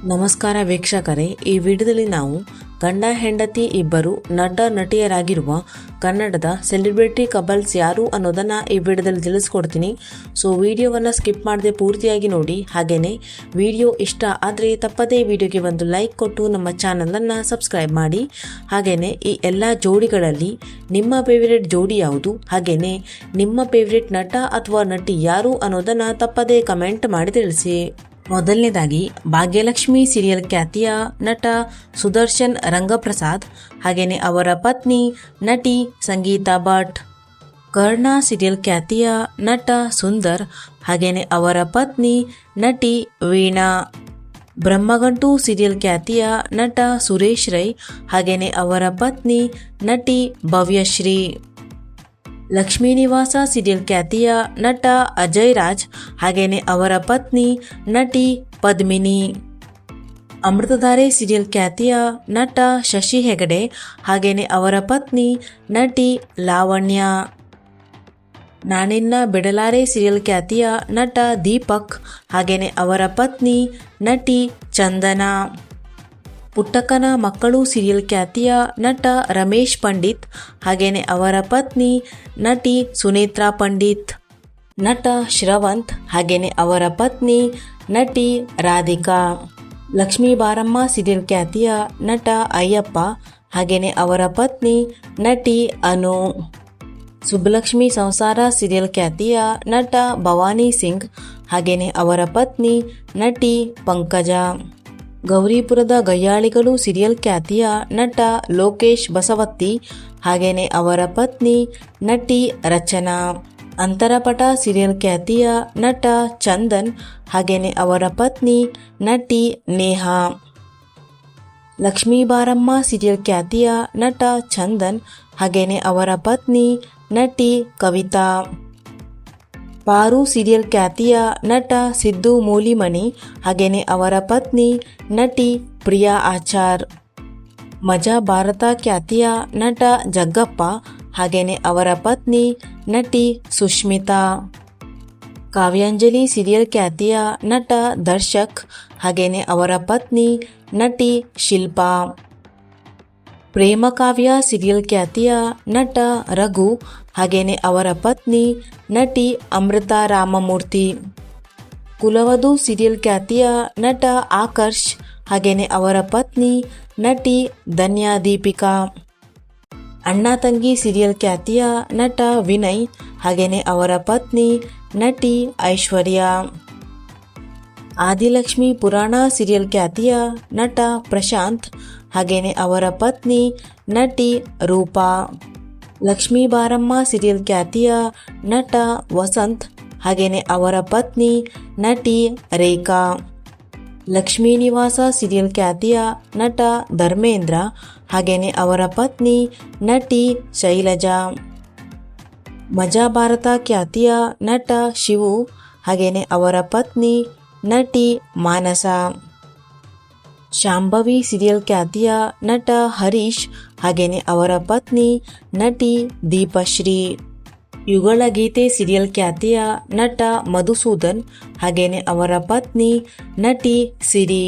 ನಮಸ್ಕಾರ ವೀಕ್ಷಕರೇ, ಈ ವಿಡಿಯೋದಲ್ಲಿ ನಾವು ಗಂಡ ಹೆಂಡತಿ ಇಬ್ಬರು ನಟ ನಟಿಯರಾಗಿರುವ ಕನ್ನಡದ ಸೆಲೆಬ್ರಿಟಿ ಕಪಲ್ಸ್ ಯಾರು ಅನ್ನೋದನ್ನು ಈ ವಿಡಿಯೋದಲ್ಲಿ ತಿಳಿಸ್ಕೊಡ್ತೀನಿ. ಸೊ ವಿಡಿಯೋವನ್ನು ಸ್ಕಿಪ್ ಮಾಡದೆ ಪೂರ್ತಿಯಾಗಿ ನೋಡಿ. ಹಾಗೆಯೇ ವಿಡಿಯೋ ಇಷ್ಟ ಆದರೆ ತಪ್ಪದೇ ವಿಡಿಯೋಗೆ ಒಂದು ಲೈಕ್ ಕೊಟ್ಟು ನಮ್ಮ ಚಾನಲನ್ನು ಸಬ್ಸ್ಕ್ರೈಬ್ ಮಾಡಿ. ಹಾಗೆಯೇ ಈ ಎಲ್ಲ ಜೋಡಿಗಳಲ್ಲಿ ನಿಮ್ಮ ಫೇವರೇಟ್ ಜೋಡಿ ಯಾವುದು, ಹಾಗೆಯೇ ನಿಮ್ಮ ಫೇವರೇಟ್ ನಟ ಅಥವಾ ನಟಿ ಯಾರು ಅನ್ನೋದನ್ನು ತಪ್ಪದೇ ಕಮೆಂಟ್ ಮಾಡಿ ತಿಳಿಸಿ. ಮೊದಲನೇದಾಗಿ ಭಾಗ್ಯಲಕ್ಷ್ಮಿ ಸೀರಿಯಲ್ ಖ್ಯಾತಿಯ ನಟ ಸುದರ್ಶನ್ ರಂಗಪ್ರಸಾದ್, ಹಾಗೆಯೇ ಅವರ ಪತ್ನಿ ನಟಿ ಸಂಗೀತಾ ಭಟ್. ಕರ್ಣ ಸೀರಿಯಲ್ ಖ್ಯಾತಿಯ ನಟ ಸುಂದರ್, ಹಾಗೆಯೇ ಅವರ ಪತ್ನಿ ನಟಿ ವೀಣಾ. ಬ್ರಹ್ಮಗಂಟು ಸೀರಿಯಲ್ ಖ್ಯಾತಿಯ ನಟ ಸುರೇಶ್ ರೈ, ಹಾಗೆಯೇ ಅವರ ಪತ್ನಿ ನಟಿ ಭವ್ಯಶ್ರೀ. ಲಕ್ಷ್ಮೀ ನಿವಾಸ ಸೀರಿಯಲ್ ಖ್ಯಾತಿಯ ನಟ ಅಜಯ್ ರಾಜ್, ಹಾಗೆಯೇ ಅವರ ಪತ್ನಿ ನಟಿ ಪದ್ಮಿನಿ. ಅಮೃತಧಾರೆ ಸೀರಿಯಲ್ ಖ್ಯಾತಿಯ ನಟ ಶಶಿ ಹೆಗಡೆ, ಹಾಗೆಯೇ ಅವರ ಪತ್ನಿ ನಟಿ ಲಾವಣ್ಯ. ನಾನಿನ್ನ ಬಿಡಲಾರೆ ಸೀರಿಯಲ್ ಖ್ಯಾತಿಯ ನಟ ದೀಪಕ್, ಹಾಗೆಯೇ ಅವರ ಪತ್ನಿ ನಟಿ ಚಂದನಾ. ಪುಟ್ಟಕ್ಕನ ಮಕ್ಕಳು ಸೀರಿಯಲ್ ಖ್ಯಾತಿಯ ನಟ ರಮೇಶ್ ಪಂಡಿತ್, ಹಾಗೆಯೇ ಅವರ ಪತ್ನಿ ನಟಿ ಸುನೇತ್ರಾ ಪಂಡಿತ್. ನಟ ಶ್ರವಂತ್, ಹಾಗೆಯೇ ಅವರ ಪತ್ನಿ ನಟಿ ರಾಧಿಕಾ. ಲಕ್ಷ್ಮೀ ಬಾರಮ್ಮ ಸೀರಿಯಲ್ ಖ್ಯಾತಿಯ ನಟ ಅಯ್ಯಪ್ಪ, ಹಾಗೆಯೇ ಅವರ ಪತ್ನಿ ನಟಿ ಅನು. ಸುಬ್ಬಲಕ್ಷ್ಮಿ ಸಂಸಾರ ಸೀರಿಯಲ್ ಖ್ಯಾತಿಯ ನಟ ಭವಾನಿ ಸಿಂಗ್, ಹಾಗೆಯೇ ಅವರ ಪತ್ನಿ ನಟಿ ಪಂಕಜ. ಗೌರಿಪುರದ ಗಯ್ಯಾಳಿಗಳು ಸೀರಿಯಲ್ ಖ್ಯಾತಿಯ ನಟ ಲೋಕೇಶ್ ಬಸವತ್ತಿ, ಹಾಗೆಯೇ ಅವರ ಪತ್ನಿ ನಟಿ ರಚನಾ. ಅಂತರಪಟ ಸೀರಿಯಲ್ ಖ್ಯಾತಿಯ ನಟ ಚಂದನ್, ಹಾಗೆಯೇ ಅವರ ಪತ್ನಿ ನಟಿ ನೇಹಾ. ಲಕ್ಷ್ಮೀ ಬಾರಮ್ಮ ಸೀರಿಯಲ್ ಖ್ಯಾತಿಯ ನಟ ಚಂದನ್, ಹಾಗೆಯೇ ಅವರ ಪತ್ನಿ ನಟಿ ಕವಿತಾ. ಪಾರು ಸೀರಿಯಲ್ ಖ್ಯಾತಿಯ ನಟ ಸಿದ್ದು ಮೂಲಿಮನಿ, ಹಾಗೆಯೇ ಅವರ ಪತ್ನಿ ನಟಿ ಪ್ರಿಯಾ ಆಚಾರ್. ಮಜಾ ಭಾರತ ಖ್ಯಾತಿಯ ನಟ ಜಗ್ಗಪ್ಪ, ಹಾಗೆಯೇ ಅವರ ಪತ್ನಿ ನಟಿ ಸುಷ್ಮಿತಾ. ಕಾವ್ಯಾಂಜಲಿ ಸೀರಿಯಲ್ ಖ್ಯಾತಿಯ ನಟ ದರ್ಶಕ್, ಹಾಗೆಯೇ ಅವರ ಪತ್ನಿ ನಟಿ ಶಿಲ್ಪಾ. ಪ್ರೇಮಕಾವ್ಯ ಸೀರಿಯಲ್ ಖ್ಯಾತಿಯ ನಟ ರಘು, ಹಾಗೆಯೇ ಅವರ ಪತ್ನಿ ನಟಿ ಅಮೃತ ರಾಮಮೂರ್ತಿ. ಕುಲವಧು ಸೀರಿಯಲ್ ಖ್ಯಾತಿಯ ನಟ ಆಕರ್ಷ್, ಹಾಗೆಯೇ ಅವರ ಪತ್ನಿ ನಟಿ ಧನ್ಯಾ ದೀಪಿಕಾ. ಅಣ್ಣ ತಂಗಿ ಸೀರಿಯಲ್ ಖ್ಯಾತಿಯ ನಟ ವಿನಯ್, ಹಾಗೆಯೇ ಅವರ ಪತ್ನಿ ನಟಿ ಐಶ್ವರ್ಯ. ಆದಿಲಕ್ಷ್ಮಿ ಪುರಾಣ ಸೀರಿಯಲ್ ಖ್ಯಾತಿಯ ನಟ ಪ್ರಶಾಂತ್, ಹಾಗೆಯೇ ಅವರ ಪತ್ನಿ ನಟಿ ರೂಪಾ. ಲಕ್ಷ್ಮೀ ಬಾರಮ್ಮ ಸೀರಿಯಲ್ ಖ್ಯಾತಿಯ ನಟ ವಸಂತ್, ಹಾಗೆಯೇ ಅವರ ಪತ್ನಿ ನಟಿ ರೇಖಾ. ಲಕ್ಷ್ಮೀ ನಿವಾಸ ಸೀರಿಯಲ್ ಖ್ಯಾತಿಯ ನಟ ಧರ್ಮೇಂದ್ರ, ಹಾಗೆಯೇ ಅವರ ಪತ್ನಿ ನಟಿ ಶೈಲಜಾ. ಮಜಾ ಭಾರತ ಖ್ಯಾತಿಯ ನಟ ಶಿವು, ಹಾಗೆಯೇ ಅವರ ಪತ್ನಿ ನಟಿ ಮಾನಸ. ಶಾಂಭವಿ ಸೀರಿಯಲ್ ಖ್ಯಾತಿಯ ನಟ ಹರೀಶ್, ಹಾಗೆಯೇ ಅವರ ಪತ್ನಿ ನಟಿ ದೀಪಶ್ರೀ. ಯುಗಳ ಗೀತೆ ಸೀರಿಯಲ್ ಖ್ಯಾತಿಯ ನಟ ಮಧುಸೂದನ್, ಹಾಗೆಯೇ ಅವರ ಪತ್ನಿ ನಟಿ ಸಿರಿ.